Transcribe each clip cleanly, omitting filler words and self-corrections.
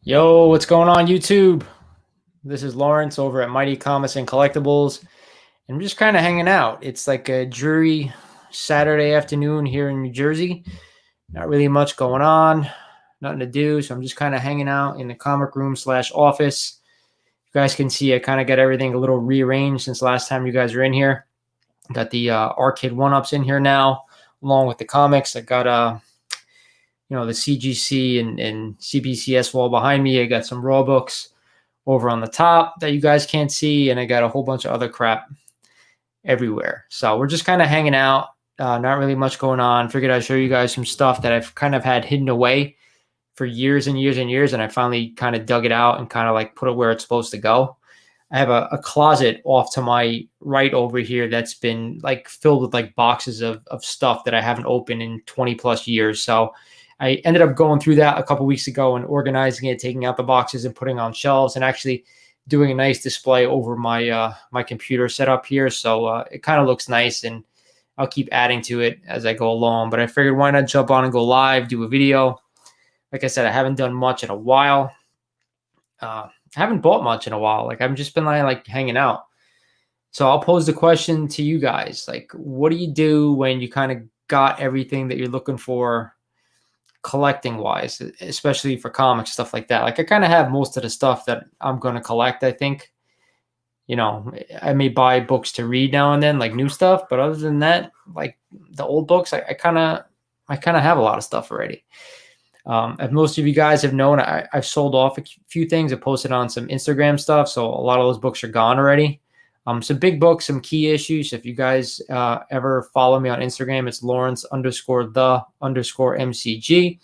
Yo, what's going on YouTube? This is Lawrence over at Mighty Comics and Collectibles. And I'm just kind of hanging out. It's like a dreary Saturday afternoon here in New Jersey. Not really much going on, nothing to do. So I'm just kind of hanging out in the comic room slash office. You guys can see I kind of got everything a little rearranged since last time you guys were in here. Got the arcade one-ups in here now, along with the comics. I got the CGC and CBCS wall behind me. I got some raw books over on the top that you guys can't see, and I got a whole bunch of other crap everywhere. So we're just kind of hanging out, not really much going on. Figured I'd show you guys some stuff that I've kind of had hidden away for years and years and years, and I finally kind of dug it out and kind of like put it where it's supposed to go. I have a closet off to my right over here that's been like filled with like boxes of stuff that I haven't opened in 20 plus years. So I ended up going through that a couple weeks ago and organizing it, taking out the boxes and putting on shelves, and actually doing a nice display over my my computer setup here. So it kind of looks nice, and I'll keep adding to it as I go along. But I figured why not jump on and go live, do a video. Like I said, I haven't done much in a while. I haven't bought much in a while. Like I've just been like hanging out. So I'll pose the question to you guys. Like, what do you do when you kind of got everything that you're looking for collecting wise, especially for comics, stuff like that? Like I kind of have most of the stuff that I'm going to collect, I think. I may buy books to read now and then, like new stuff, but other than that, like the old books, I kind of have a lot of stuff already. As most of you guys have known, I've sold off a few things. I posted on some Instagram stuff, so a lot of those books are gone already. Some big books, some key issues. If you guys ever follow me on Instagram, it's Lawrence_the_MCG.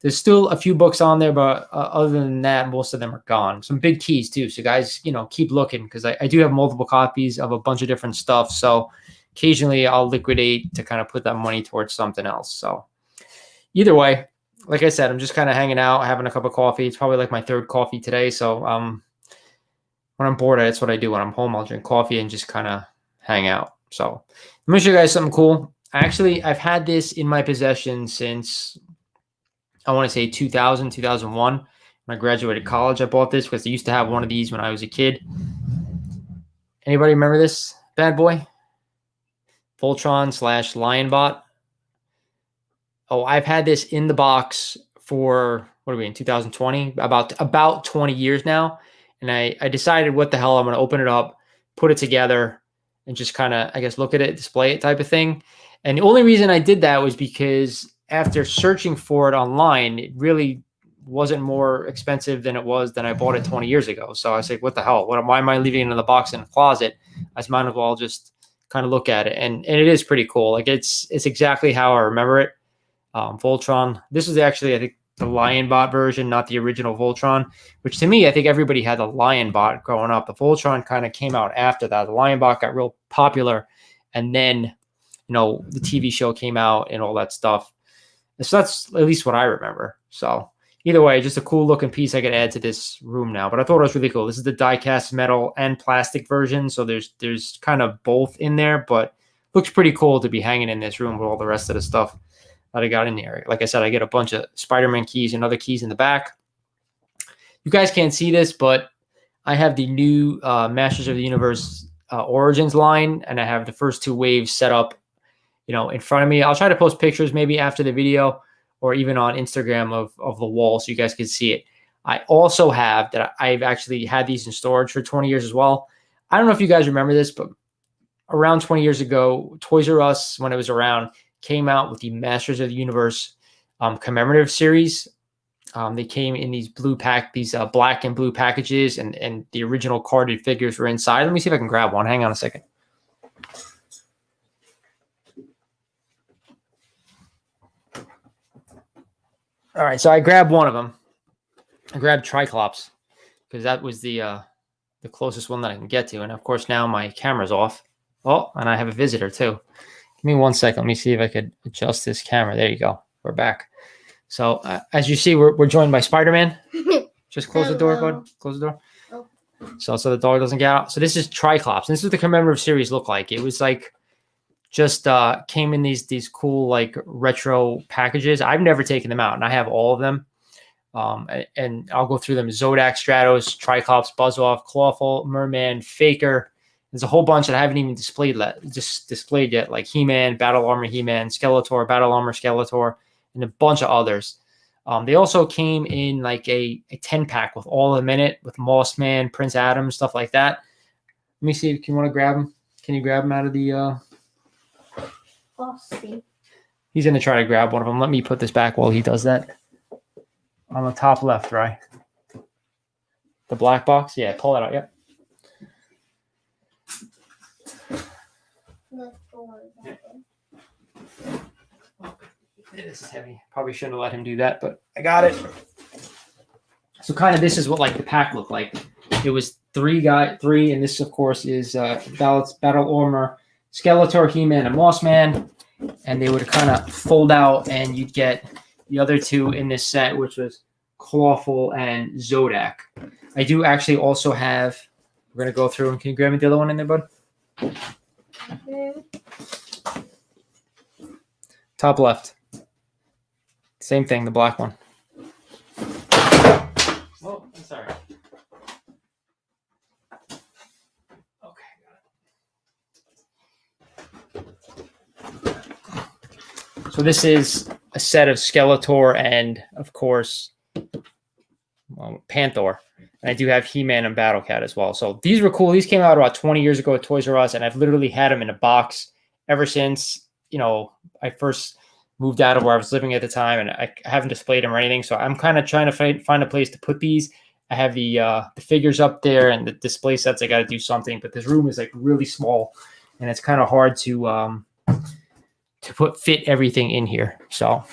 There's still a few books on there, but other than that, most of them are gone. Some big keys too. So guys, keep looking, because I do have multiple copies of a bunch of different stuff. So occasionally I'll liquidate to kind of put that money towards something else. So either way, like I said, I'm just kind of hanging out, having a cup of coffee. It's probably like my third coffee today. So when I'm bored, that's what I do. When I'm home, I'll drink coffee and just kind of hang out. So let me show you guys something cool. I've had this in my possession since, I want to say 2000, 2001. When I graduated college, I bought this because I used to have one of these when I was a kid. Anybody remember this bad boy? Voltron / Lionbot. Oh, I've had this in the box for, what are we in, 2020? About 20 years now. And I decided, what the hell, I'm going to open it up, put it together, and just kind of, I guess, look at it, display it type of thing. And the only reason I did that was because after searching for it online, it really wasn't more expensive than I bought it 20 years ago. So I was like, what the hell? Why am I leaving it in the box in the closet? I might as well just kind of look at it. And it is pretty cool. Like it's exactly how I remember it. Voltron. This is actually, I think, the Lionbot version, not the original Voltron, which to me, I think everybody had the Lionbot growing up. The Voltron kind of came out after that. The Lionbot got real popular, and then, the TV show came out and all that stuff. So that's at least what I remember. So either way, just a cool looking piece I could add to this room now. But I thought it was really cool. This is the die-cast metal and plastic version, so there's kind of both in there, but looks pretty cool to be hanging in this room with all the rest of the stuff that I got in there. Like I said, I get a bunch of Spider-Man keys and other keys in the back. You guys can't see this, but I have the new Masters of the Universe Origins line, and I have the first two waves set up, in front of me. I'll try to post pictures maybe after the video, or even on Instagram of the wall, so you guys can see it. I also have that I've actually had these in storage for 20 years as well. I don't know if you guys remember this, but around 20 years ago, Toys R Us, when it was around, came out with the Masters of the Universe commemorative series. They came in these black and blue packages, and the original carded figures were inside. Let me see if I can grab one. Hang on a second. All right, so I grabbed one of them. I grabbed Triclops because that was the closest one that I can get to. And of course, now my camera's off. Oh, and I have a visitor too. Give me 1 second. Let me see if I could adjust this camera. There you go. We're back. So as you see, we're joined by Spider-Man. Just close the door, bud. Close the door. Oh. So the dog doesn't get out. So this is Triclops. This is what the commemorative series looked like. It was like just came in these cool like retro packages. I've never taken them out, and I have all of them. And I'll go through them: Zodak, Stratos, Triclops, Buzzoff, Clawful, Merman, Faker. There's a whole bunch that I haven't even displayed yet, like He-Man, Battle Armor He-Man, Skeletor, Battle Armor Skeletor, and a bunch of others. They also came in like a 10-pack with all of them in it, with Moss Man, Prince Adam, stuff like that. Let me see if you want to grab them. Can you grab them out of the... I'll see. He's going to try to grab one of them. Let me put this back while he does that. On the top left, right? The black box? Yeah, pull that out. Yep. This is heavy. Probably shouldn't have let him do that, but I got it. So kind of this is what like the pack looked like. It was three, and this of course is Battle Armor, Skeletor, He-Man, and Moss Man, and they would kind of fold out, and you'd get the other two in this set, which was Clawful and Zodak. I do actually also have. We're gonna go through, and can you grab me the other one in there, bud? Top left. Same thing, the black one. Oh, I'm sorry. Okay, got it. So this is a set of Skeletor and, of course, Panther. And I do have He-Man and Battle Cat as well. So these were cool. These came out about 20 years ago at Toys R Us, and I've literally had them in a box ever since, I first moved out of where I was living at the time, and I haven't displayed them or anything. So I'm kind of trying to find a place to put these. I have the figures up there and the display sets. I got to do something, but this room is like really small, and it's kind of hard to fit everything in here. So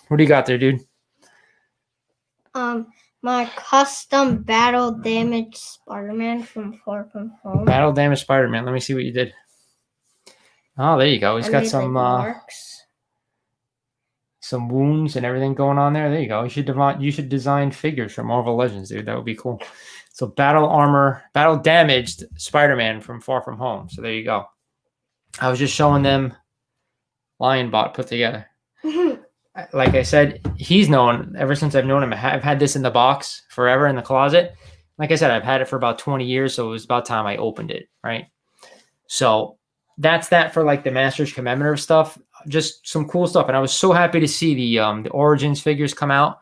what do you got there, dude? My custom battle damaged Spider-Man from Far From Home. Battle damaged Spider-Man. Let me see what you did. Oh, there you go. He's got some marks. Some wounds and everything going on there. There you go. You should design figures for Marvel Legends, dude. That would be cool. So battle damaged Spider-Man from Far From Home. So there you go. I was just showing them Lionbot put together. Like I said, he's known ever since I've known him. I've had this in the box forever in the closet. Like I said, I've had it for about 20 years, so it was about time I opened it, right? So that's that for like the Masters commemorative stuff. Just some cool stuff, and I was so happy to see the Origins figures come out.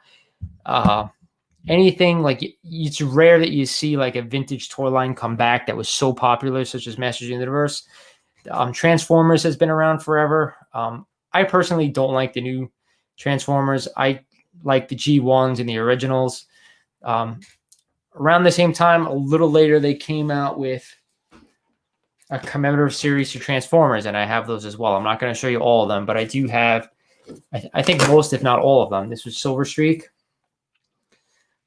Anything like it's rare that you see like a vintage toy line come back that was so popular, such as Masters of the Universe. Transformers has been around forever. I personally don't like the new Transformers. I like the G1s and the originals. Around the same time, a little later, they came out with a commemorative series to Transformers, and I have those as well. I'm not going to show you all of them, but I do have, I think most, if not all of them. This was Silver Streak.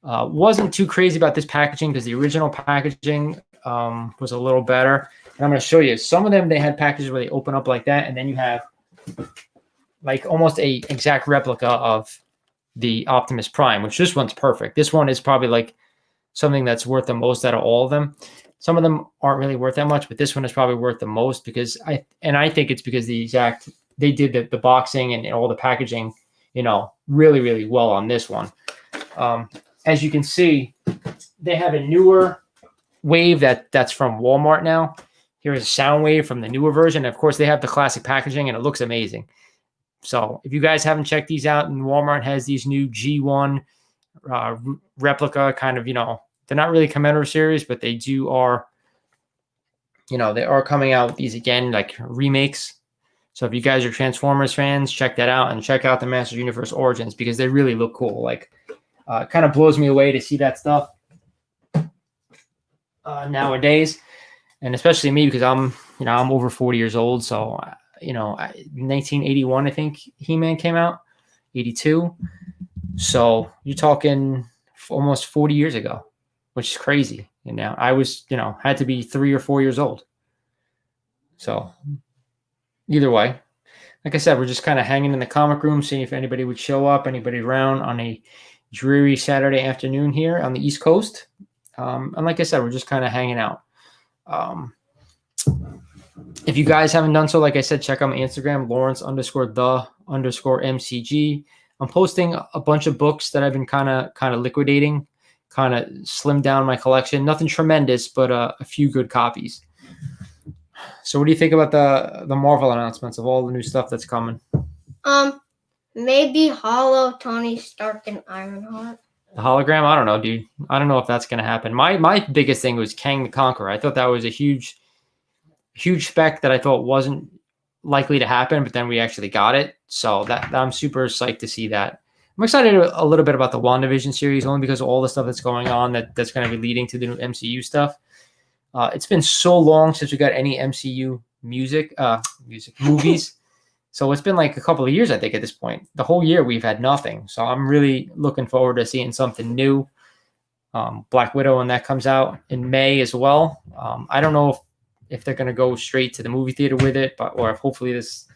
Wasn't too crazy about this packaging because the original packaging was a little better. And I'm going to show you. Some of them, they had packages where they open up like that, and then you have like almost a exact replica of the Optimus Prime, which this one's perfect. This one is probably like something that's worth the most out of all of them. Some of them aren't really worth that much, but this one is probably worth the most because I think it's because they did the boxing and all the packaging, really, really well on this one. As you can see, they have a newer wave that's from Walmart now. Here's a sound wave from the newer version. Of course, they have the classic packaging, and it looks amazing. So if you guys haven't checked these out, and Walmart has these new G1 replica kind of, they're not really commemorative series, but they are coming out with these again, like remakes. So if you guys are Transformers fans, check that out, and check out the Masters Universe Origins because they really look cool. Like, it kind of blows me away to see that stuff nowadays, and especially me because I'm over 40 years old. So 1981, I think He-Man came out, 82. So you're talking almost 40 years ago, which is crazy. And now I was, had to be 3 or 4 years old. So either way, like I said, we're just kind of hanging in the comic room, seeing if anybody would show up, anybody around on a dreary Saturday afternoon here on the East Coast. And like I said, we're just kind of hanging out. If you guys haven't done so, like I said, check out my Instagram, Lawrence_the_MCG. I'm posting a bunch of books that I've been kind of liquidating, kind of slimmed down my collection. Nothing tremendous, but a few good copies. So what do you think about the Marvel announcements of all the new stuff that's coming? Maybe Hollow, Tony Stark, and Ironheart. The hologram? I don't know, dude. I don't know if that's gonna happen. My biggest thing was Kang the Conqueror. I thought that was a huge spec that I thought wasn't likely to happen, but then we actually got it. So that I'm super psyched to see that. I'm excited a little bit about the WandaVision series, only because of all the stuff that's going on that's going to be leading to the new MCU stuff. It's been so long since we got any MCU movies. So it's been like a couple of years, I think, at this point. The whole year we've had nothing. So I'm really looking forward to seeing something new. Black Widow, when that comes out in May as well. I don't know if they're going to go straight to the movie theater with it, or if hopefully this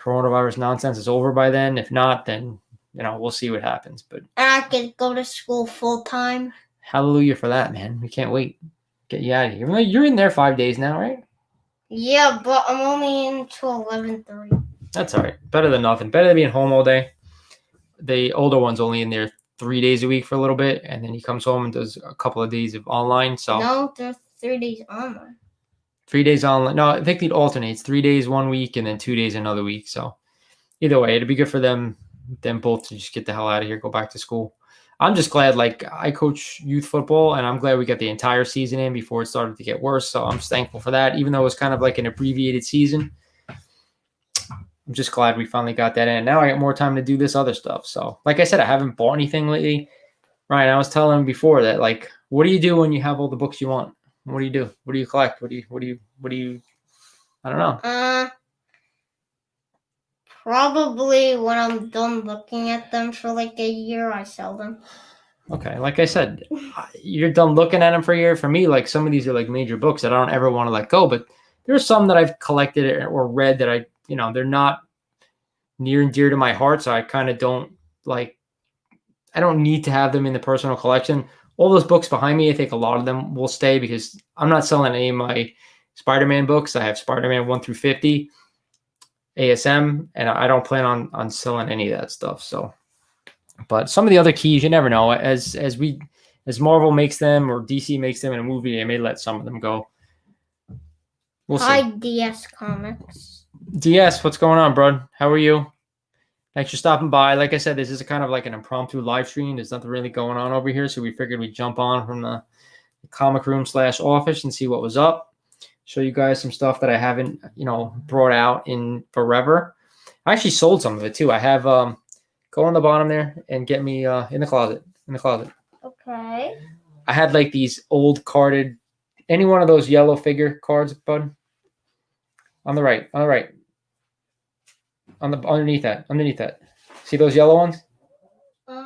coronavirus nonsense is over by then. If not, then we'll see what happens. But I could go to school full time. Hallelujah for that, man. We can't wait. Get you out of here. You're in there 5 days now, right? Yeah, but I'm only in until 11:30. That's all right. Better than nothing. Better than being home all day. The older one's only in there 3 days a week for a little bit, and then he comes home and does a couple of days of online. So no, there's 3 days online. 3 days online. No, I think it alternates. 3 days 1 week and then 2 days another week. So either way, it'd be good for them both to just get the hell out of here, go back to school. I'm just glad, like, I coach youth football, and I'm glad we got the entire season in before it started to get worse. So I'm just thankful for that, even though it was kind of like an abbreviated season. I'm just glad we finally got that in. And now I got more time to do this other stuff. So, like I said, I haven't bought anything lately. Ryan, I was telling him before that, like, what do you do when you have all the books you want? What do you do? What do you collect? What do you? I don't know. Probably when I'm done looking at them for like a year, I sell them. Okay, like I said, you're done looking at them for a year. For me, like, some of these are like major books that I don't ever want to let go. But there are some that I've collected or read that they're not near and dear to my heart. So I kind of don't like. I don't need to have them in the personal collection. All those books behind me, I think a lot of them will stay because I'm not selling any of my Spider-Man books. I have Spider-Man 1 through 50, ASM, and I don't plan on selling any of that stuff. So, but some of the other keys, you never know. As Marvel makes them or DC makes them in a movie, they may let some of them go. We'll see. Hi, DS Comics. DS, what's going on, bro? How are you? Thanks for stopping by. Like I said, this is kind of like an impromptu live stream. There's nothing really going on over here, so we figured we'd jump on from the comic room / office and see what was up. Show you guys some stuff that I haven't, brought out in forever. I actually sold some of it too. I have go on the bottom there and get me in the closet. Okay. I had like these old carded, any one of those yellow figure cards, bud. On the right. Underneath that. See those yellow ones?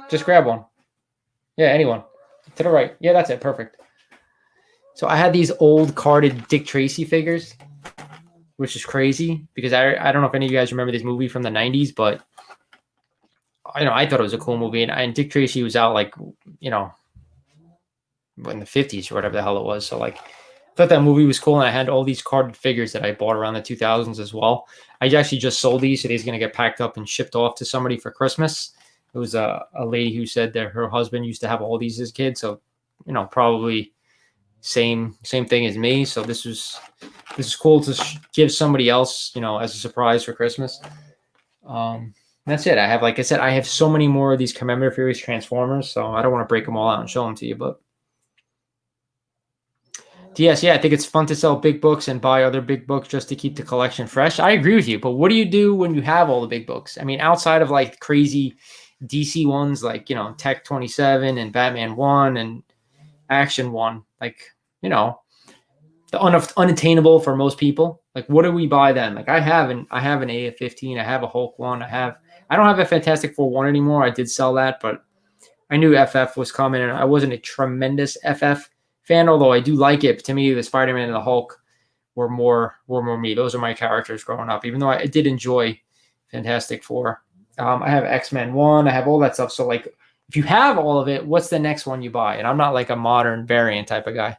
Just grab one. Yeah, anyone. To the right. Yeah, that's it. Perfect. So I had these old carded Dick Tracy figures, which is crazy because I don't know if any of you guys remember this movie from the 90s, but I thought it was a cool movie. And Dick Tracy was out like, in the 50s or whatever the hell it was. So like, I thought that movie was cool, and I had all these carded figures that I bought around the 2000s as well. I actually just sold these, so these are going to get packed up and shipped off to somebody for Christmas. It was a lady who said that her husband used to have all these as a kid, so probably same thing as me. So this is cool to give somebody else, as a surprise for Christmas. That's it. I have, like I said, I have so many more of these commemorative Transformers, so I don't want to break them all out and show them to you, but. Yes, yeah, I think it's fun to sell big books and buy other big books just to keep the collection fresh. I agree with you, but what do you do when you have all the big books? I mean, outside of like crazy DC ones like, Tech 27 and Batman 1 and Action 1, like, the unattainable for most people. Like, what do we buy then? Like, I have an AF-15, I have a Hulk 1, I don't have a Fantastic Four 1 anymore. I did sell that, but I knew FF was coming, and I wasn't a tremendous FF fan, although I do like it. But to me, the Spider-Man and the Hulk were more me. Those are my characters growing up, even though I did enjoy Fantastic Four. I have X-Men 1. I have all that stuff. So, like, if you have all of it, what's the next one you buy? And I'm not like a modern variant type of guy.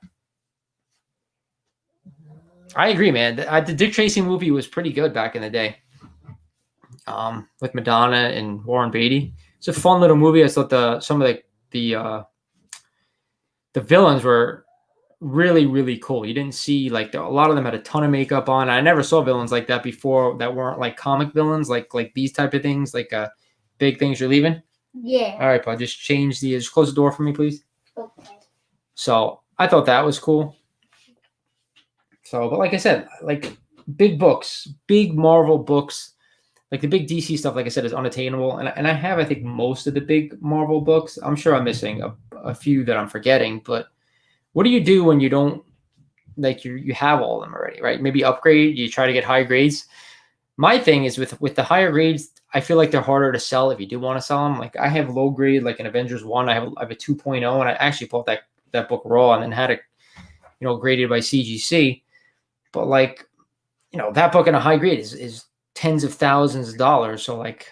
I agree, man. The Dick Tracy movie was pretty good back in the day. with Madonna and Warren Beatty. It's a fun little movie. I thought some of the villains were really cool. You didn't see like a lot of them had a ton of makeup on. I never saw villains like that before that weren't like comic villains, like these type of things, like big things. You're leaving. Yeah. All right, Paul. Just close the door for me, please. Okay. So I thought that was cool. So, but like I said, like big books, big Marvel books, like the big DC stuff, like I said, is unattainable. And I have, I think, most of the big Marvel books. I'm sure I'm missing a few that I'm forgetting. But what do you do when you don't, like you have all of them already, right? Maybe upgrade, you try to get high grades. My thing is with the higher grades, I feel like they're harder to sell if you do want to sell them. Like I have low grade, like an Avengers 1, I have a 2.0, and I actually bought that book raw and then had it, graded by CGC. But like, that book in a high grade is tens of thousands of dollars. So like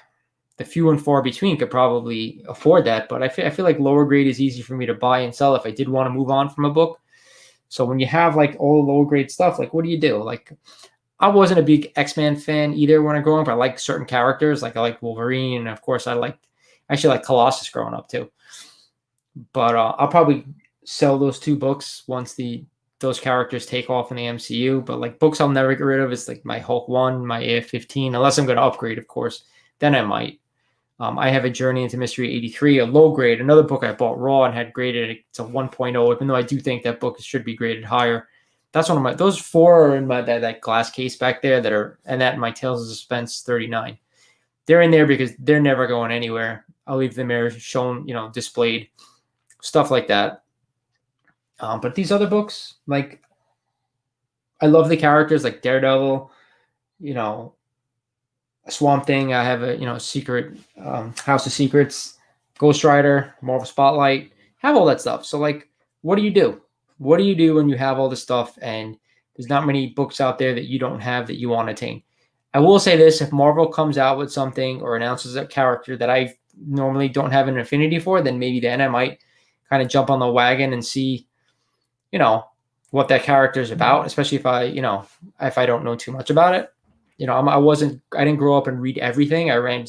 the few and far between could probably afford that. But I feel like lower grade is easy for me to buy and sell if I did want to move on from a book. So when you have like all the lower grade stuff, like what do you do? Like I wasn't a big X-Men fan either when I grew up. I like certain characters, like I like Wolverine, and of course I actually like Colossus growing up too. But I'll probably sell those two books once those characters take off in the MCU. But like books I'll never get rid of is like my Hulk 1, my AF-15, unless I'm going to upgrade, of course. Then I might. I have a Journey into Mystery 83, a low grade, another book I bought raw and had graded. It's a 1.0, even though I do think that book should be graded higher. That's one of those four are in that glass case back there and that in my Tales of Suspense 39. They're in there because they're never going anywhere. I'll leave them there shown, displayed, stuff like that. But these other books, like, I love the characters like Daredevil, Swamp Thing. I have a secret House of Secrets, Ghost Rider, Marvel Spotlight, have all that stuff. So like, what do you do? What do you do when you have all this stuff and there's not many books out there that you don't have that you want to attain? I will say this, if Marvel comes out with something or announces a character that I normally don't have an affinity for, then maybe then I might kind of jump on the wagon and see, what that character is about, especially if I don't know too much about it. I didn't grow up and read everything. I read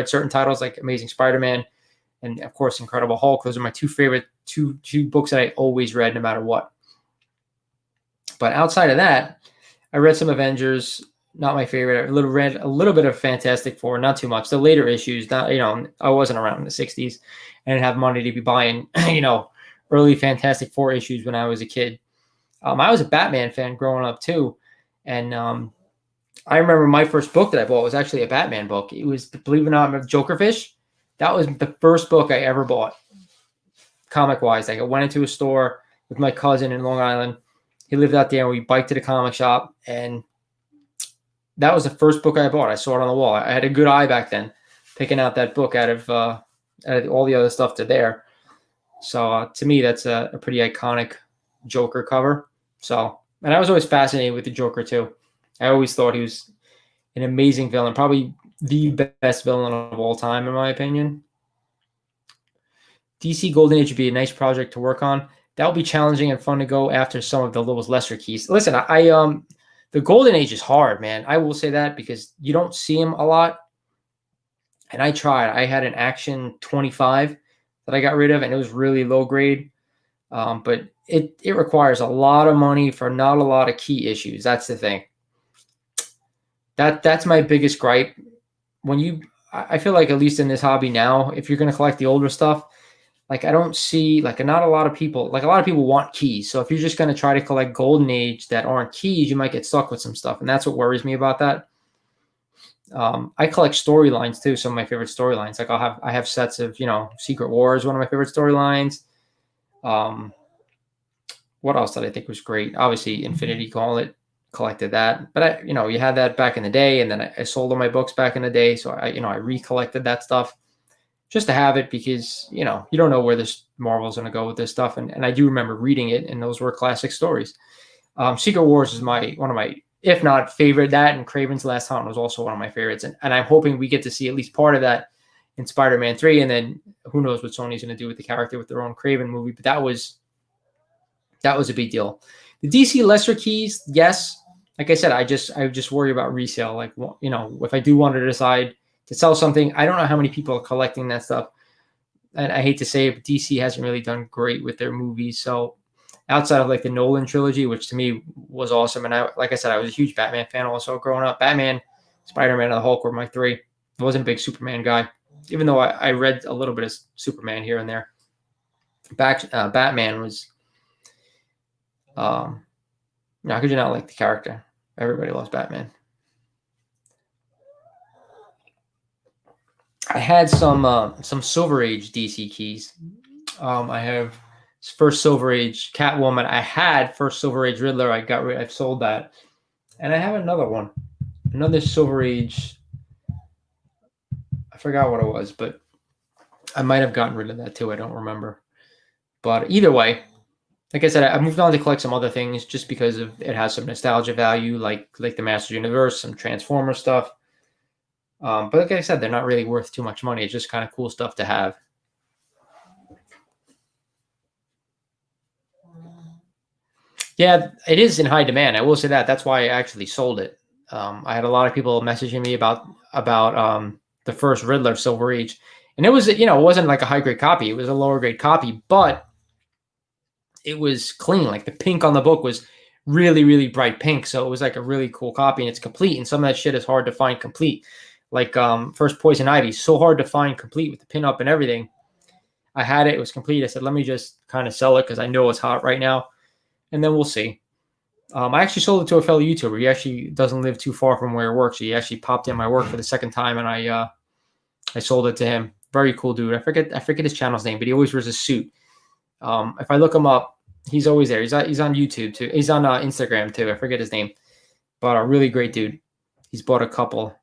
certain titles like Amazing Spider-Man and of course Incredible Hulk. Those are my two favorite two books that I always read no matter what. But outside of that, I read some Avengers, not my favorite. I read a little bit of Fantastic Four, not too much. The later issues, not I wasn't around in the 60s. I didn't have money to be buying, early Fantastic Four issues when I was a kid. I was a Batman fan growing up too. And I remember my first book that I bought was actually a Batman book. It was, believe it or not, Jokerfish. That was the first book I ever bought, comic-wise. Like I went into a store with my cousin in Long Island. He lived out there, and we biked to the comic shop, and that was the first book I bought. I saw it on the wall. I had a good eye back then, picking out that book out of all the other stuff to there. So to me, that's a pretty iconic Joker cover. So, and I was always fascinated with the Joker too. I always thought he was an amazing villain, probably the best villain of all time, in my opinion. DC Golden Age would be a nice project to work on. That would be challenging and fun to go after some of the little lesser keys. Listen, the Golden Age is hard, man. I will say that because you don't see him a lot. And I tried. I had an Action 25 that I got rid of, and it was really low grade. But it requires a lot of money for not a lot of key issues. That's the thing. That's my biggest gripe. I feel like at least in this hobby now, if you're going to collect the older stuff, like I don't see not a lot of people want keys. So if you're just going to try to collect Golden Age that aren't keys, you might get stuck with some stuff, and that's what worries me about that. I collect storylines too. Some of my favorite storylines, like I have sets of Secret Wars, one of my favorite storylines. What else did I think was great? Obviously, Infinity Gauntlet, collected that, but you had that back in the day, and then I sold all my books back in the day, so I recollected that stuff just to have it because you don't know where this Marvel's going to go with this stuff, and I do remember reading it, and those were classic stories. Secret Wars is one of my, if not favorite. That and Kraven's Last Hunt was also one of my favorites, and I'm hoping we get to see at least part of that in Spider-Man 3, and then who knows what Sony's going to do with the character with their own Kraven movie. But that was a big deal. The DC lesser keys, yes. Like I said, I just worry about resale. Like, if I do want to decide to sell something. I don't know how many people are collecting that stuff. And I hate to say it, but DC hasn't really done great with their movies. So outside of like the Nolan trilogy, which to me was awesome. And like I said, I was a huge Batman fan also growing up. Batman, Spider-Man, and the Hulk were my three. I wasn't a big Superman guy, even though I read a little bit of Superman here and there. Batman was, how could you not like the character? Everybody loves Batman. I had some Silver Age DC keys. I have first Silver Age Catwoman. I had first Silver Age Riddler. I've sold that, and I have another one, another Silver Age. I forgot what it was, but I might have gotten rid of that too. I don't remember. But either way, like I said, I moved on to collect some other things just because it has some nostalgia value, like the Master Universe, some Transformer stuff. But like I said, they're not really worth too much money. It's just kind of cool stuff to have. Yeah, it is in high demand. I will say that. That's why I actually sold it. I had a lot of people messaging me about the first Riddler Silver Age, and it was, it wasn't like a high grade copy. It was a lower grade copy, but it was clean. Like the pink on the book was really, really bright pink, so it was like a really cool copy, and it's complete. And some of that shit is hard to find complete. Like first Poison Ivy, so hard to find complete with the pin up and everything. I had it; it was complete. I said, let me just kind of sell it because I know it's hot right now, and then we'll see. I actually sold it to a fellow YouTuber. He actually doesn't live too far from where he works. He actually popped in my work for the second time, and I sold it to him. Very cool dude. I forget his channel's name, but he always wears a suit. If I look him up, he's always there. He's on YouTube too. He's on Instagram too. I forget his name, but a really great dude. He's bought a couple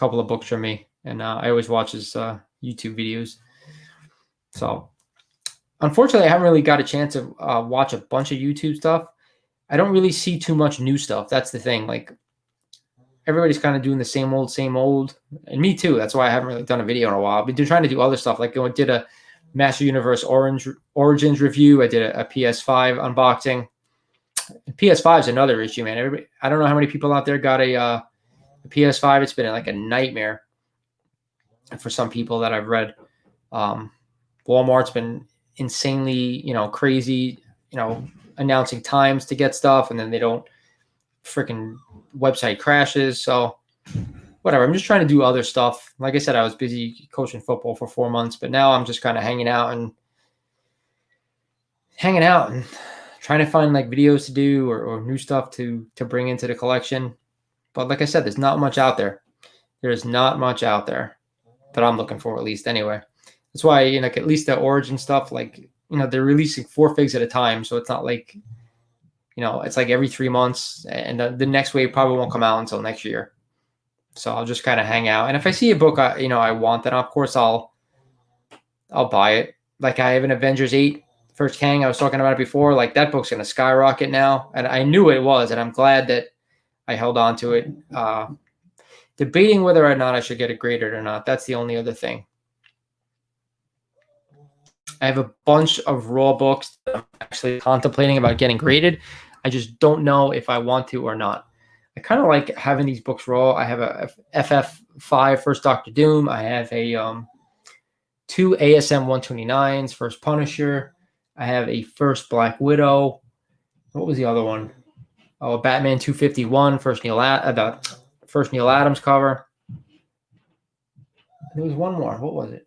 of books from me, and I always watch his YouTube videos. So unfortunately, I haven't really got a chance to watch a bunch of YouTube stuff. I don't really see too much new stuff. That's the thing. Like everybody's kind of doing the same old, and me too. That's why I haven't really done a video in a while. I've been trying to do other stuff. Like I did a Master Universe Origins review. I did a PS5 unboxing. PS5 is another issue, man. I don't know how many people out there got a PS5. It's been like a nightmare for some people that I've read. Walmart's been insanely, crazy, announcing times to get stuff, and then they don't. Freaking website crashes. So whatever. I'm just trying to do other stuff. Like I said, I was busy coaching football for 4 months, but now I'm just kind of hanging out and trying to find like videos to do or new stuff to bring into the collection. But like I said, there's not much out there. There's not much out there that I'm looking for, at least anyway. That's why, like at least the Origin stuff, like, they're releasing 4 figs at a time. So it's not like, it's like every 3 months, and the next wave probably won't come out until next year. So I'll just kind of hang out. And if I see a book, I want, then of course I'll buy it. Like I have an Avengers 8 First Kang. I was talking about it before. Like that book's going to skyrocket now. And I knew it was, and I'm glad that I held on to it. Debating whether or not I should get it graded or not. That's the only other thing. I have a bunch of raw books that I'm actually contemplating about getting graded. I just don't know if I want to or not. I kind of like having these books raw. I have a FF5 First Doctor Doom. I have a 2 ASM 129s First Punisher. I have a First Black Widow. What was the other one? Oh, Batman 251 First the first Neil Adams cover. There was one more. What was it?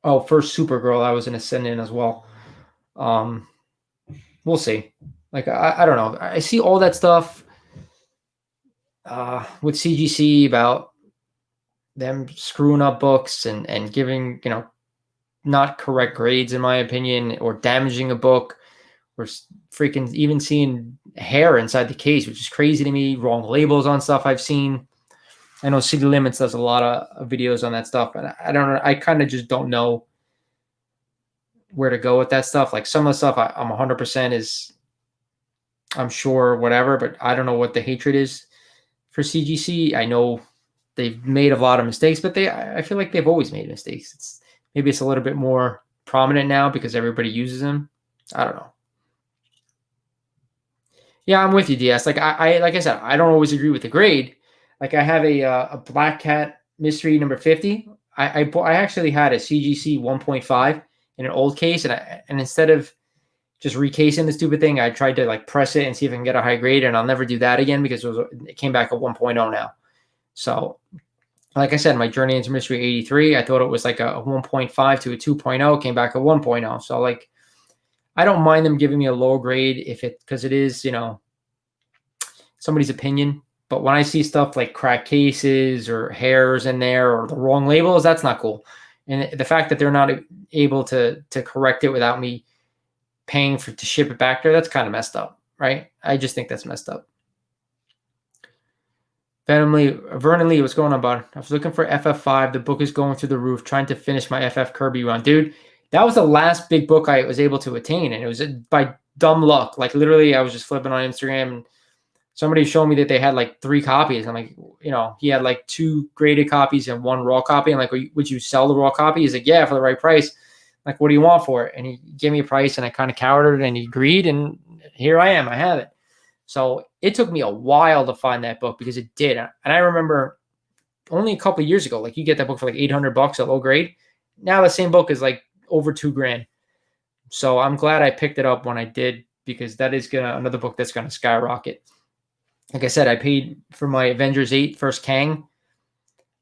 Oh, First Supergirl. I was going to send in as well. We'll see. Like, I don't know. I see all that stuff with CGC about them screwing up books and giving, not correct grades, in my opinion, or damaging a book, or freaking even seeing hair inside the case, which is crazy to me. Wrong labels on stuff I've seen. I know City Limits does a lot of videos on that stuff, and I don't know. I kind of just don't know where to go with that stuff. Like some of the stuff I'm 100% is, I'm sure, whatever, but I don't know what the hatred is for CGC. I know they've made a lot of mistakes, but I feel like they've always made mistakes. Maybe it's a little bit more prominent now because everybody uses them. I don't know. Yeah, I'm with you, DS. Like I said, I don't always agree with the grade, Like I have a Black Cat Mystery number 50. I actually had a CGC 1.5 in an old case, and instead of just recasing the stupid thing, I tried to like press it and see if I can get a high grade, and I'll never do that again because it came back at 1.0 now. So, like I said, my journey into Mystery 83, I thought it was like a 1.5 to a 2.0, came back at 1.0. So like, I don't mind them giving me a low grade because it is, somebody's opinion. But when I see stuff like cracked cases or hairs in there or the wrong labels, that's not cool. And the fact that they're not able to correct it without me paying to ship it back there, that's kind of messed up, right? I just think that's messed up. Vernon Lee, what's going on, bud? I was looking for FF5. The book is going through the roof, trying to finish my FF Kirby run. Dude, that was the last big book I was able to attain, and it was by dumb luck. Like, literally, I was just flipping on Instagram, and somebody showed me that they had, like, 3 copies. I'm like, he had, like, 2 graded copies and 1 raw copy. I'm like, would you sell the raw copy? He's like, yeah, for the right price. Like, what do you want for it? And he gave me a price, and I kind of cowered it, and he agreed, and here I am. I have it. So it took me a while to find that book because it did. And I remember only a couple of years ago, like you get that book for like $800 at low grade. Now the same book is like over $2,000. So I'm glad I picked it up when I did, because that is another book that's gonna skyrocket. Like I said, I paid for my Avengers 8 First Kang.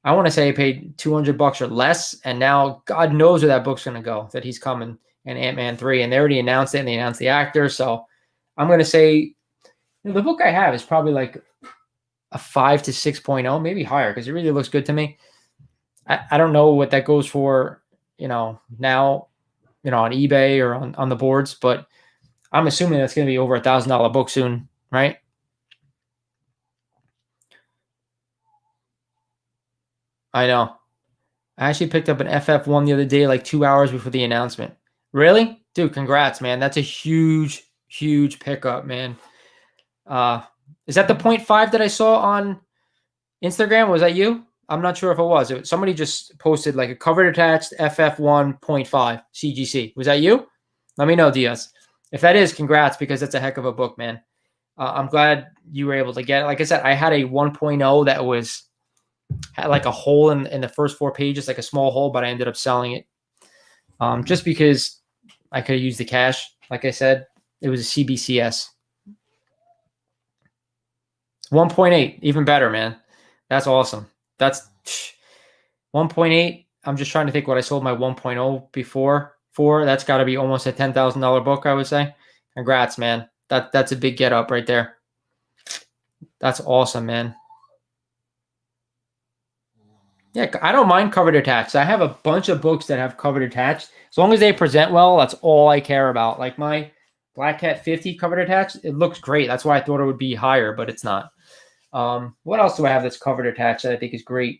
I want to say I paid $200 or less, and now God knows where that book's gonna go. That he's coming, and Ant-Man 3, and they already announced it, and they announced the actor. So I'm gonna say, the book I have is probably like a 5 to 6.0, maybe higher, because it really looks good to me. I don't know what that goes for, now, on eBay or on the boards, but I'm assuming that's going to be over $1,000 book soon, right? I know. I actually picked up an FF1 the other day, like 2 hours before the announcement. Really? Dude, congrats, man. That's a huge, huge pickup, man. Is that the 0.5 that I saw on Instagram? Was that you? I'm not sure if it was. Somebody just posted like a cover attached FF1 0.5 CGC. Was that you? Let me know, Diaz. If that is, congrats, because that's a heck of a book, man. I'm glad you were able to get it. Like I said, I had a 1.0 that had like a hole in the first 4 pages, like a small hole, but I ended up selling it just because I could have used the cash. Like I said, it was a CBCS. 1.8, even better, man. That's awesome. That's 1.8. I'm just trying to think what I sold my 1.0 before for. That's got to be almost a $10,000 book, I would say. Congrats, man. That's a big get up right there. That's awesome, man. Yeah, I don't mind covered attached. I have a bunch of books that have covered attached. As long as they present well, that's all I care about. Like my Black Cat 50 covered attached, it looks great. That's why I thought it would be higher, but it's not. What else do I have that's covered attached that I think is great?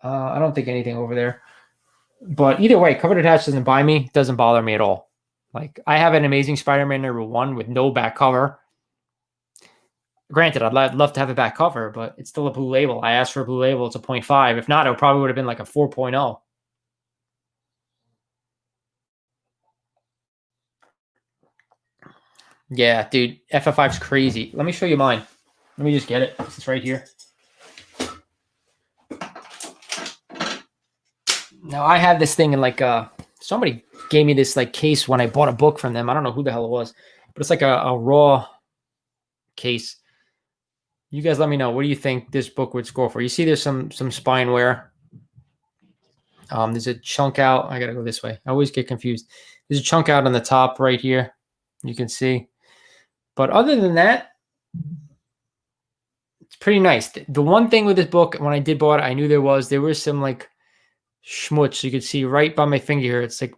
I don't think anything over there. But either way, covered attached doesn't bother me at all. Like, I have an Amazing Spider-Man #1 with no back cover. Granted, I'd love to have a back cover, but it's still a blue label. I asked for a blue label. It's a 0.5. If not, it probably would have been like a 4.0. Yeah, dude, FF5's crazy. Let me show you mine. Let me just get it. It's right here. Now, I have this thing in like somebody gave me this like case when I bought a book from them. I don't know who the hell it was, but it's like a raw case. You guys let me know. What do you think this book would score for? You see there's some spine wear. There's a chunk out. I got to go this way. I always get confused. There's a chunk out on the top right here. You can see. But other than that, it's pretty nice. The one thing with this book, when I did buy it, I knew there was some like schmutz. You could see right by my finger here. It's like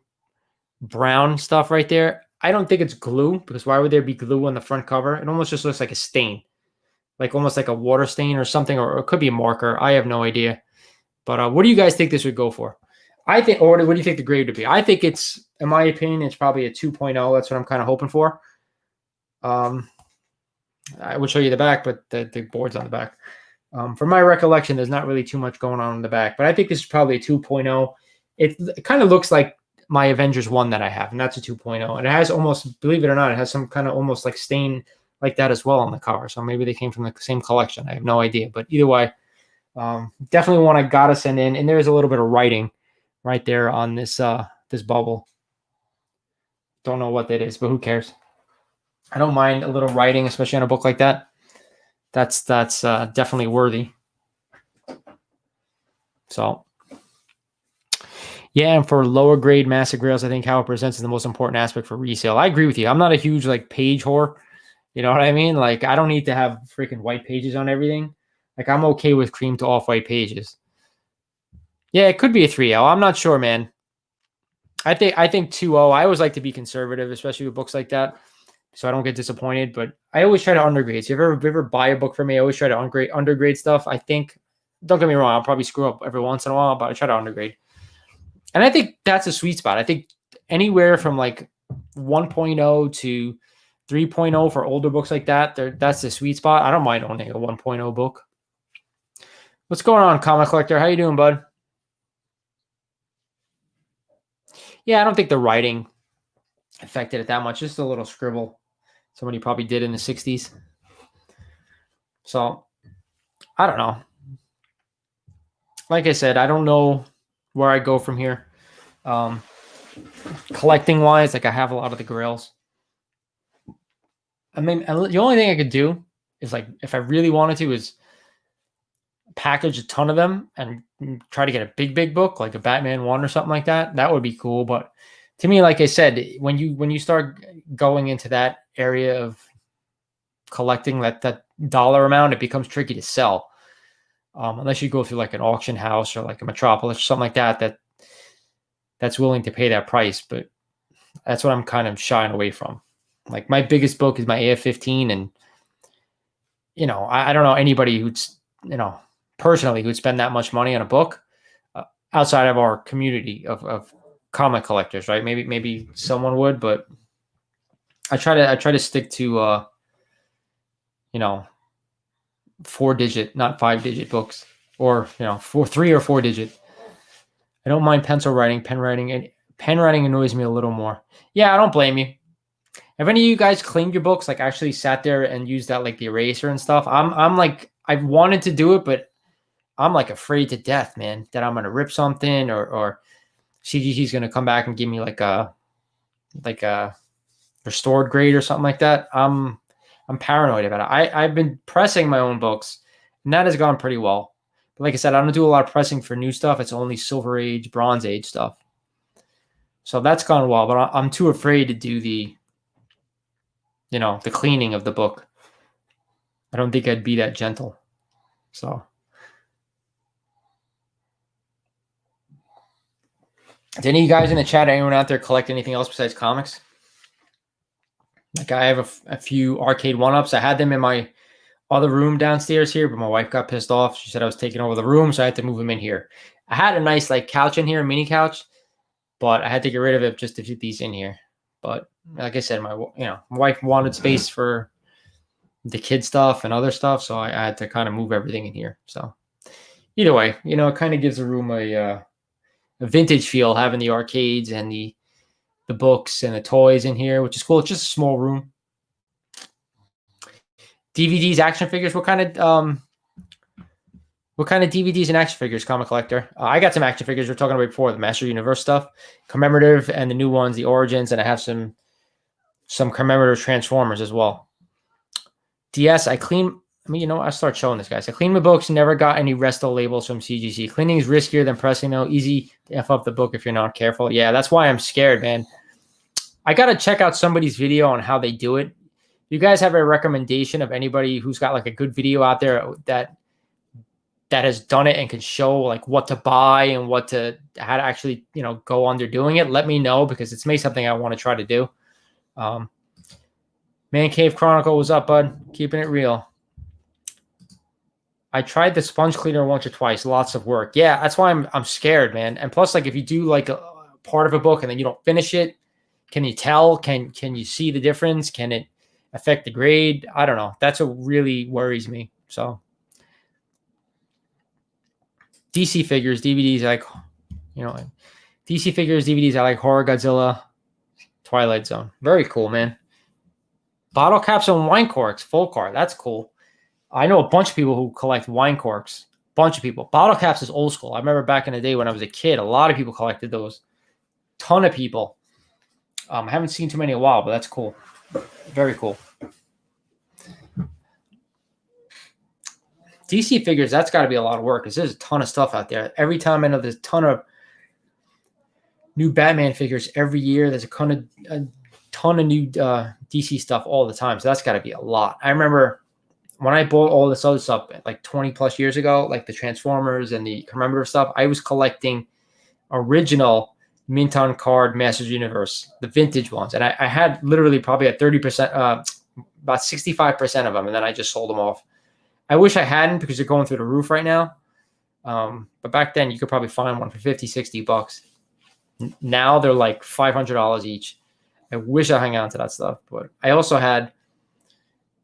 brown stuff right there. I don't think it's glue, because why would there be glue on the front cover? It almost just looks like a stain, like almost like a water stain or something, or it could be a marker. I have no idea. But what do you guys think this would go for? I think, or what do you think the grade would be? I think it's, in my opinion, it's probably a 2.0. That's what I'm kind of hoping for. I would show you the back, but the board's on the back. From my recollection, there's not really too much going on in the back, but I think this is probably a 2.0. It kind of looks like my Avengers 1 that I have, and that's a 2.0. And it has almost, believe it or not, it has some kind of almost like stain like that as well on the cover. So maybe they came from the same collection. I have no idea. But either way, definitely one I gotta send in. And there's a little bit of writing right there on this this bubble. Don't know what that is, but who cares? I don't mind a little writing, especially on a book like that. That's definitely worthy. So, yeah, and for lower grade massive grails, I think how it presents is the most important aspect for resale. I agree with you. I'm not a huge like page whore. You know what I mean? Like, I don't need to have freaking white pages on everything. Like, I'm okay with cream to off-white pages. Yeah, it could be a 3L. I'm not sure, man. I think 2.0. I always like to be conservative, especially with books like that, so I don't get disappointed. But I always try to undergrade. So if you ever buy a book from me, I always try to undergrade stuff. I think, don't get me wrong, I'll probably screw up every once in a while, but I try to undergrade. And I think that's a sweet spot. I think anywhere from like 1.0 to 3.0 for older books like that, that's the sweet spot. I don't mind owning a 1.0 book. What's going on, Comic Collector? How you doing, bud? Yeah, I don't think the writing affected it that much. Just a little scribble somebody probably did in the 60s. So, I don't know. Like I said, I don't know where I go from here. Collecting wise, like I have a lot of the grails. I mean, the only thing I could do is like, if I really wanted to, is package a ton of them and try to get a big book like a Batman 1 or something like that. That would be cool. But to me, like I said, when you start going into that area of collecting that dollar amount, it becomes tricky to sell. Unless you go through like an auction house or like a Metropolis or something like that's willing to pay that price. But that's what I'm kind of shying away from. Like, my biggest book is my AF-15, and I don't know anybody who's personally who'd spend that much money on a book outside of our community of comic collectors, right? Maybe someone would, but I try to stick to 4-digit, not 5-digit books, or 3 or 4-digit. I don't mind pencil writing, pen writing, and pen writing annoys me a little more. Yeah, I don't blame you. Have any of you guys cleaned your books, like actually sat there and used that, like the eraser and stuff? I'm like, I wanted to do it, but I'm like afraid to death, man, that I'm gonna rip something or CGC's gonna come back and give me like a restored grade or something like that. I'm paranoid about it. I've been pressing my own books, and that has gone pretty well. But like I said, I don't do a lot of pressing for new stuff. It's only Silver Age, Bronze Age stuff. So that's gone well, but I'm too afraid to do the cleaning of the book. I don't think I'd be that gentle. So, did any of you guys in the chat, anyone out there collect anything else besides comics? Like, I have a few arcade one-ups. I had them in my other room downstairs here, but my wife got pissed off. She said I was taking over the room, so I had to move them in here. I had a nice like couch in here, a mini couch, but I had to get rid of it just to fit these in here. But like I said, my wife wanted space for the kid stuff and other stuff, so I had to kind of move everything in here. So either way, it kind of gives the room a vintage feel, having the arcades and the books and the toys in here, which is cool. It's just a small room. DVDs, action figures. What kind of DVDs and action figures, Comic Collector? I got some action figures we were talking about before, the Master Universe stuff, commemorative, and the new ones, the Origins, and I have some commemorative Transformers as well. DS, I start showing this, guys. I clean my books, never got any resto labels from CGC. Cleaning is riskier than pressing, though. Easy to F up the book if you're not careful. Yeah, that's why I'm scared, man. I got to check out somebody's video on how they do it. You guys have a recommendation of anybody who's got like a good video out there that has done it and can show like what to buy and how to actually, go under doing it? Let me know, because it's maybe something I want to try to do. Man Cave Chronicle, was up, bud? Keeping it real. I tried the sponge cleaner once or twice. Lots of work. Yeah, that's why I'm scared, man. And plus, like, if you do like a part of a book and then you don't finish it, can you tell? Can you see the difference? Can it affect the grade? I don't know. That's what really worries me. So DC figures, DVDs, DC figures, DVDs, I like Horror Godzilla, Twilight Zone. Very cool, man. Bottle caps and wine corks, full card. That's cool. I know a bunch of people who collect wine corks. Bunch of people. Bottle caps is old school. I remember back in the day when I was a kid, a lot of people collected those. Ton of people. I haven't seen too many in a while, but that's cool. Very cool. DC figures, that's got to be a lot of work because there's a ton of stuff out there. Every time I know there's a ton of new Batman figures every year. There's a ton of new DC stuff all the time. So that's got to be a lot. I remember when I bought all this other stuff like 20 plus years ago, like the Transformers and the commemorative stuff, I was collecting original mint on card Masters Universe, the vintage ones. And I had literally probably at 30%, about 65% of them. And then I just sold them off. I wish I hadn't because they're going through the roof right now. But back then you could probably find one for 50, 60 bucks. Now they're like $500 each. I wish I hung on to that stuff. But I also had,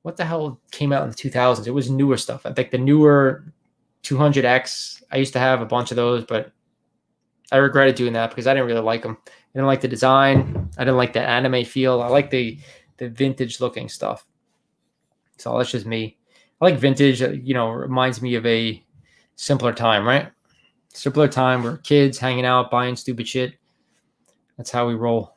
what the hell came out in the 2000s? It was newer stuff. I think the newer 200X, I used to have a bunch of those, but I regretted doing that because I didn't really like them. I didn't like the design. I didn't like the anime feel. I like the vintage looking stuff. So that's just me. I like vintage, reminds me of a simpler time, right? Simpler time where kids hanging out, buying stupid shit. That's how we roll.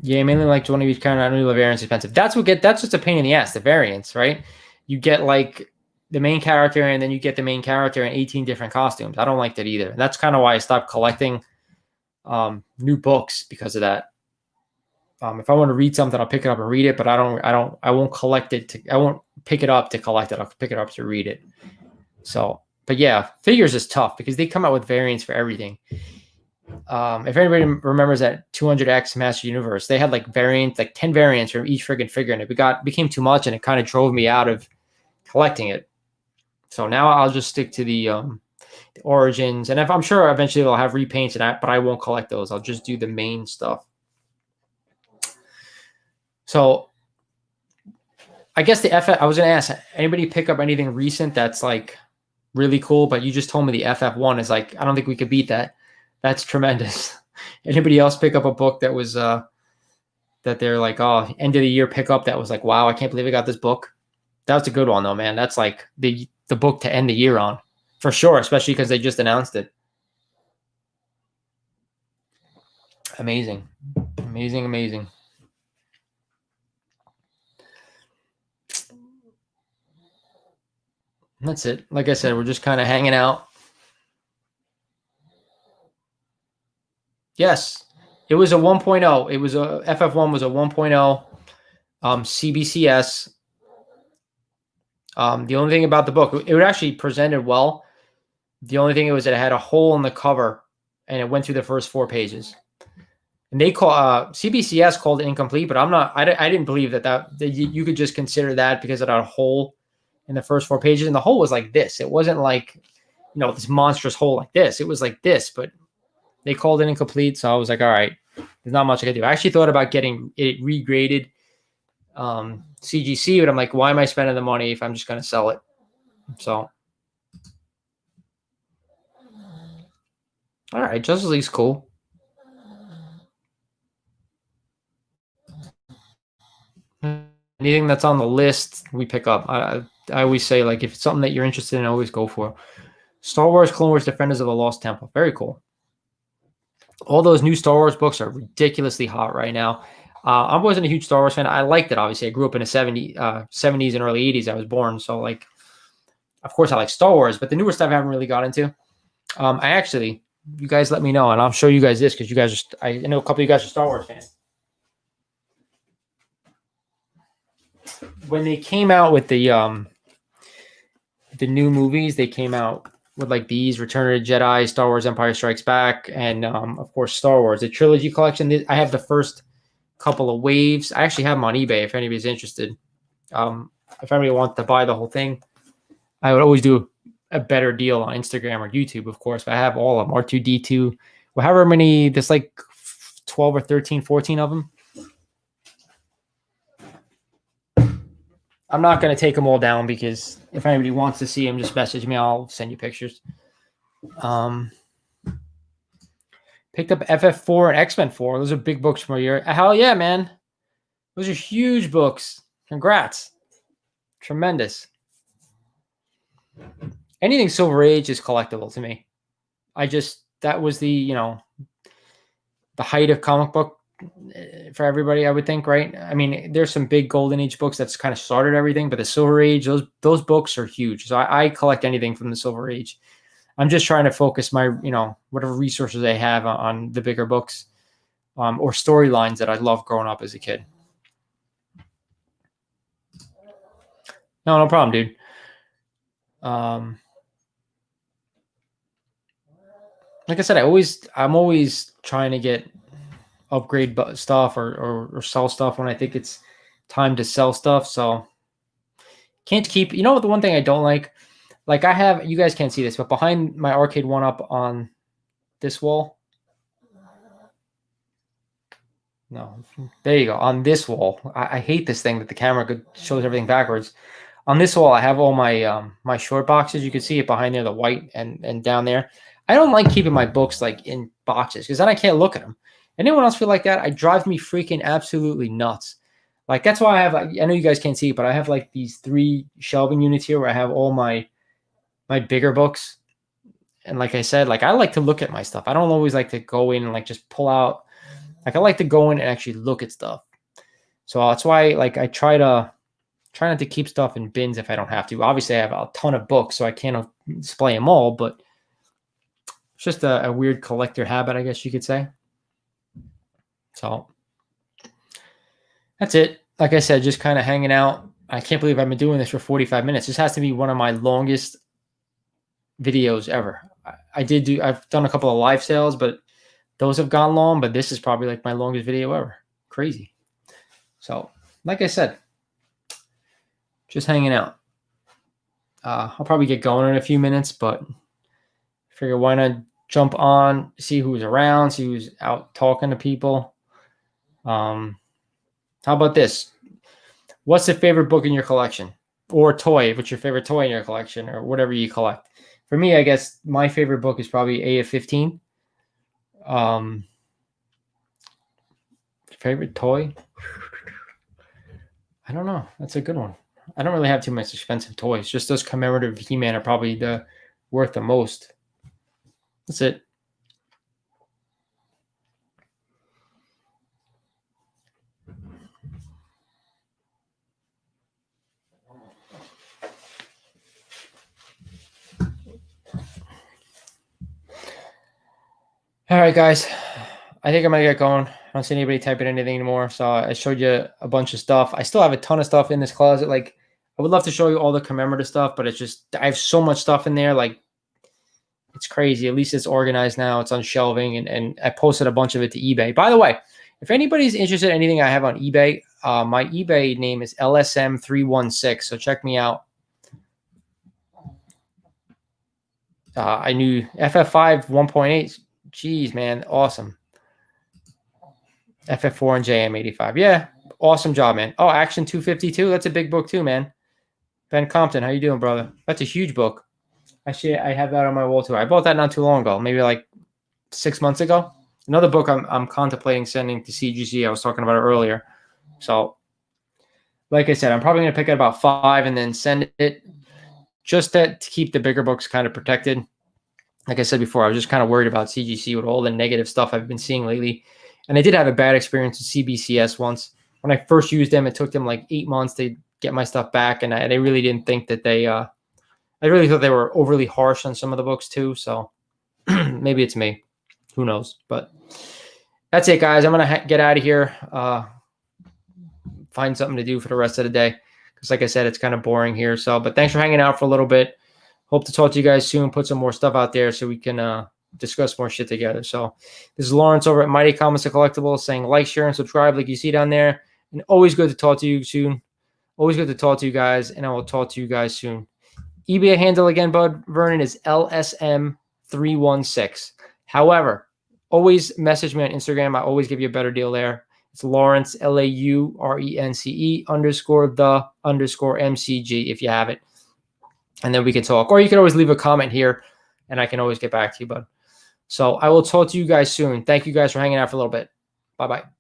Yeah, mainly like 20 each kind. I don't know the variants expensive. That's just a pain in the ass, the variants, right? You get like the main character and then you get the main character in 18 different costumes. I don't like that either. That's kind of why I stopped collecting new books because of that. If I want to read something, I'll pick it up and read it, but I won't collect it I won't pick it up to collect it. I'll pick it up to read it. So, but yeah, figures is tough because they come out with variants for everything. If anybody remembers that 200X Master Universe, they had like 10 variants from each friggin' figure, and it became too much, and it kind of drove me out of collecting it. So now I'll just stick to the origins, and if I'm sure eventually they'll have repaints and that, but I won't collect those. I'll just do the main stuff. So I guess the FF, I was going to ask, anybody pick up anything recent that's like really cool, but you just told me the FF1 is like, I don't think we could beat that. That's tremendous. Anybody else pick up a book that was, that they're like, oh, end of the year pickup that was like, wow, I can't believe I got this book. That was a good one though, man. That's like the book to end the year on for sure, especially because they just announced it. Amazing. Amazing, amazing. That's it. Like I said, we're just kind of hanging out. Yes, it was a 1.0. It was a FF1 was a 1.0 CBCS. The only thing about the book, it actually presented well. The only thing was that it had a hole in the cover, and it went through the first 4 pages. And they call CBCS called it incomplete, but I didn't believe that you could just consider that because it had a hole in the first 4 pages, and the hole was like this. It wasn't like this monstrous hole like this. It was like this, but they called it incomplete, so I was like, all right, there's not much I can do. I actually thought about getting it regraded CGC, but I'm like, why am I spending the money if I'm just going to sell it? So, all right, Justice League's cool. Anything that's on the list, we pick up. I always say, like, if it's something that you're interested in, always go for. Star Wars, Clone Wars, Defenders of the Lost Temple. Very cool. All those new Star Wars books are ridiculously hot right now. I wasn't a huge Star Wars fan. I liked it, obviously. I grew up in the 70s and early 80s. I was born. So, like, of course, I like Star Wars, but the newer stuff I haven't really got into. You guys let me know, and I'll show you guys this because you guys I know a couple of you guys are Star Wars fans. When they came out with the new movies, they came out with like these: Return of the Jedi, Star Wars Empire Strikes Back, and of course Star Wars, the trilogy collection. I have the first couple of waves. I actually have them on eBay if anybody's interested. If anybody wants to buy the whole thing, I would always do a better deal on Instagram or YouTube, of course, but I have all of them, R2-D2, however many, there's like 12 or 13, 14 of them. I'm not going to take them all down because if anybody wants to see them, just message me. I'll send you pictures. Picked up FF4 and X-Men 4. Those are big books from a year. Hell yeah, man. Those are huge books. Congrats. Tremendous. Anything Silver Age is collectible to me. That was the height of comic book for everybody, I would think, right? I mean, there's some big Golden Age books that's kind of started everything, but the Silver Age, those books are huge. So I collect anything from the Silver Age. I'm just trying to focus my, whatever resources I have on the bigger books or storylines that I loved growing up as a kid. No problem, dude. Like I said, I'm always trying to upgrade stuff or sell stuff when I think it's time to sell stuff. So can't keep, the one thing I don't like I have, you guys can't see this, but behind my arcade one up on this wall. No, there you go. On this wall. I hate this thing that the camera shows everything backwards. On this wall, I have all my my short boxes. You can see it behind there, the white and down there. I don't like keeping my books in boxes because then I can't look at them. Anyone else feel like that? It drives me freaking absolutely nuts. That's why I have, I know you guys can't see it, but I have these 3 shelving units here where I have all my bigger books. And like I said, I like to look at my stuff. I don't always like to go in and just pull out. I like to go in and actually look at stuff. So that's why I try not to keep stuff in bins if I don't have to. Obviously, I have a ton of books, so I can't display them all, but it's just a weird collector habit, I guess you could say. So that's it. Like I said, just kind of hanging out. I can't believe I've been doing this for 45 minutes. This has to be one of my longest videos ever. I've done a couple of live sales, but those have gone long, but this is probably my longest video ever. Crazy. So, like I said, just hanging out. I'll probably get going in a few minutes, but figure why not jump on, see who's around, see who's out talking to people. How about this? What's the favorite book in your collection? Or toy? What's your favorite toy in your collection? Or whatever you collect. For me, I guess my favorite book is probably AF-15. Favorite toy? I don't know. That's a good one. I don't really have too much expensive toys. Just those commemorative He-Man are probably worth the most. That's it. All right, guys. I think I'm going to get going. I don't see anybody typing anything anymore. So I showed you a bunch of stuff. I still have a ton of stuff in this closet. I would love to show you all the commemorative stuff, but it's just, I have so much stuff in there. It's crazy. At least it's organized now. It's on shelving, and I posted a bunch of it to eBay. By the way, if anybody's interested in anything I have on eBay, my eBay name is LSM316. So check me out. I knew FF5 1.8. Jeez, man. Awesome. FF4 and JM85. Yeah. Awesome job, man. Oh, Action 252. That's a big book too, man. Ben Compton, how you doing, brother? That's a huge book. Actually, I have that on my wall too. I bought that not too long ago, maybe 6 months ago. Another book I'm contemplating sending to CGC. I was talking about it earlier. So, like I said, I'm probably going to pick up about 5 and then send it just to keep the bigger books kind of protected. Like I said before, I was just kind of worried about CGC with all the negative stuff I've been seeing lately. And I did have a bad experience with CBCS once. When I first used them, it took them 8 months to get my stuff back. And I really didn't think that I really thought they were overly harsh on some of the books too. So maybe it's me. Who knows? But that's it, guys. I'm going to get out of here. Find something to do for the rest of the day. Because like I said, it's kind of boring here. So, but thanks for hanging out for a little bit. Hope to talk to you guys soon. Put some more stuff out there so we can discuss more shit together. So this is Lawrence over at Mighty Comics and Collectibles saying like, share, and subscribe like you see down there. And always good to talk to you soon. Always good to talk to you guys. And I will talk to you guys soon. eBay handle again, Bud Vernon, is LSM316. However, always message me on Instagram. I always give you a better deal there. It's Lawrence, LAURENCE _the_MCG if you have it. And then we can talk. Or you can always leave a comment here, and I can always get back to you, bud. So I will talk to you guys soon. Thank you guys for hanging out for a little bit. Bye bye.